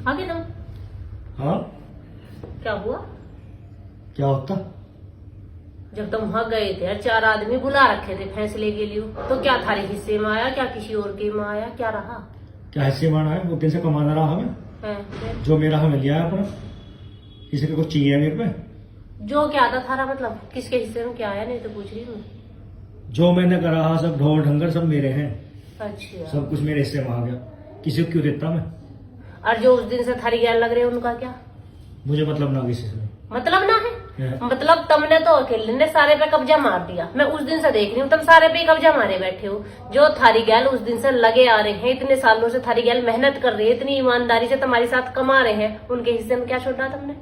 आगे ना। हाँ, क्या हुआ? क्या होता? जब तुम वहां गए थे 4 आदमी बुला रखे थे फैसले के लिए, तो क्या थारे हिस्से में आया, क्या किसी और के में आया, क्या रहा? क्या हिस्से माना है? वो दिन से कमाना रहा हमें, है जो मेरा हमें लिया है अपना। किसी को कुछ चाहिए मेरे पे? जो क्या था थारा, मतलब किसके हिस्से में क्या आया? नहीं तो पूछ रही हूँ। जो मैंने करा हाँ, सब ढोल ढंगर सब मेरे हैं। अच्छा, सब कुछ मेरे हिस्से में आ गया। किसी को क्यों देता मैं? और जो उस दिन से थारी गैर लग रहे उनका क्या मुझे मतलब ना किसी से। मतलब? ना है है। मतलब तुमने तो अकेले ने सारे पे कब्जा मार दिया। मैं उस दिन से देख रही हूँ तुम सारे पे ही कब्जा मारे बैठे हो। जो थारी गैल उस दिन से लगे आ रहे हैं, इतने सालों से थारी गैल मेहनत कर रही है, इतनी ईमानदारी से तुम्हारे साथ कमा रहे हैं, उनके हिस्से में क्या छोड़ा तुमने?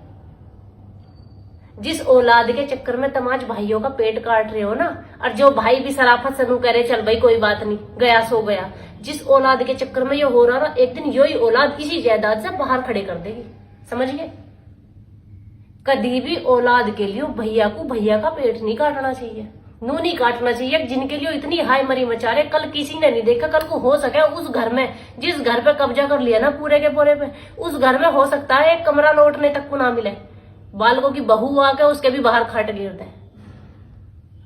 जिस औलाद के चक्कर में तुम आज भाइयों का पेट काट रहे हो ना, और जो भाई भी सराफत से कह रहे चल भाई कोई बात नहीं, गया सो गया, जिस औलाद के चक्कर में ये हो रहा ना, एक दिन यही औलाद इसी जायदाद से बाहर खड़े कर देगी। समझ गए? कभी भी औलाद के लिए भैया का पेट नहीं काटना चाहिए, नू नहीं काटना चाहिए। जिनके लिए इतनी हाय मरी मचा रहे, कल किसी ने नहीं देखा, कल को हो सके उस घर में, जिस घर पे कब्जा कर लिया ना पूरे के पूरे पे, उस घर में हो सकता है एक कमरा लौटने तक को ना मिले, बालकों की बहू आके उसके भी बाहर खट गिर दे,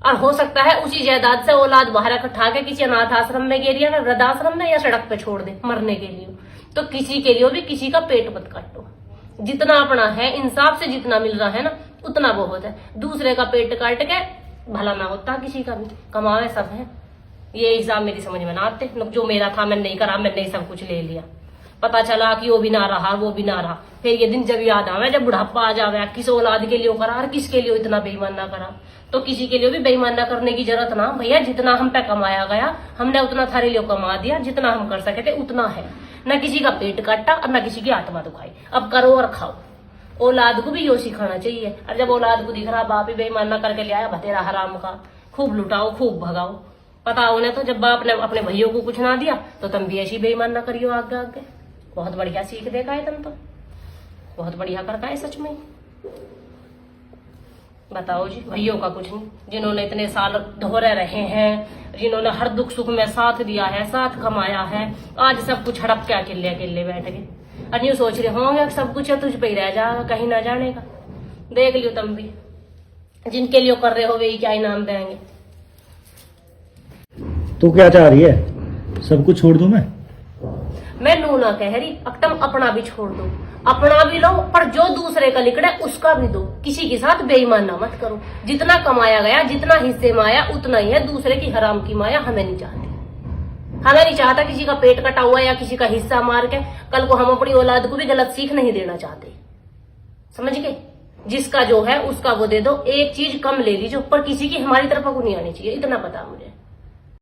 और हो सकता है उसी जायदाद से औलाद बाहर इकट्ठा के किसी अनाथ आश्रम में गिर या वृद्धाश्रम में या सड़क पे छोड़ दे मरने के लिए। तो किसी के लिए भी किसी का पेट मत काटो। जितना अपना है, इंसाफ से जितना मिल रहा है ना, उतना बहुत है। दूसरे का पेट काट के भला ना होता किसी का भी, कमावे सब है। ये हिसाब मेरी समझ में ना आते। जो मेरा था मैंने नहीं करा, मैंने ही सब कुछ ले लिया। पता चला कि वो भी ना रहा, वो भी ना रहा। फिर ये दिन जब याद आवे, जब बुढ़ापा आ जावे, किस औलाद के लिए करा और किसके लिए इतना बेईमान ना करा। तो किसी के लिए भी बेईमान ना करने की जरूरत ना भैया। जितना हम पे कमाया गया हमने उतना थारे लिए कमा दिया, जितना हम कर सके थे उतना है। न किसी का पेट काटा और न किसी की आत्मा दुखाई। अब करो और खाओ। औलाद को भी यो सिखाना चाहिए। और जब औलाद को दिख रहा बाप ही बेईमान ना करके ले आया भतेरा हराम का, खूब लुटाओ खूब भगाओ। पता होने तो जब बाप ने अपने भैयों को कुछ ना दिया तो तुम भी ऐसी बेईमान ना करियो आगे आगे। बहुत बढ़िया सीख देखा है तुम तो, बहुत बढ़िया करता है सच में। बताओ जी, भैयों का कुछ नहीं, जिन्होंने इतने साल दोहरे रहे हैं, जिन्होंने हर दुख सुख में साथ दिया है, साथ कमाया है, आज सब कुछ हड़प के अकेले अकेले बैठ गए और यूं सोच रहे होंगे सब कुछ तुझ पे ही रह जाएगा, कहीं ना जाने का। देख लियो तुम भी, जिनके लिए कर रहे हो वे क्या इनाम देंगे। तू क्या चाह रही है? सब कुछ छोड़ दूं मैं नू ना कह रही, अब तुम अपना भी छोड़ दो, अपना भी लो, पर जो दूसरे का लिखड़ा है उसका भी दो। किसी के साथ बेईमान ना मत करो। जितना कमाया गया, जितना हिस्से में आया उतना ही है। दूसरे की हराम की माया हमें नहीं चाहती। हमें नहीं चाहता किसी का पेट कटा हुआ या किसी का हिस्सा मार के कल को हम अपनी औलाद को भी गलत सीख नहीं देना चाहते। समझ गए? जिसका जो है उसका वो दे दो। एक चीज कम ले लीजिए, पर किसी की हमारी तरफ को नहीं आनी चाहिए, इतना पता मुझे।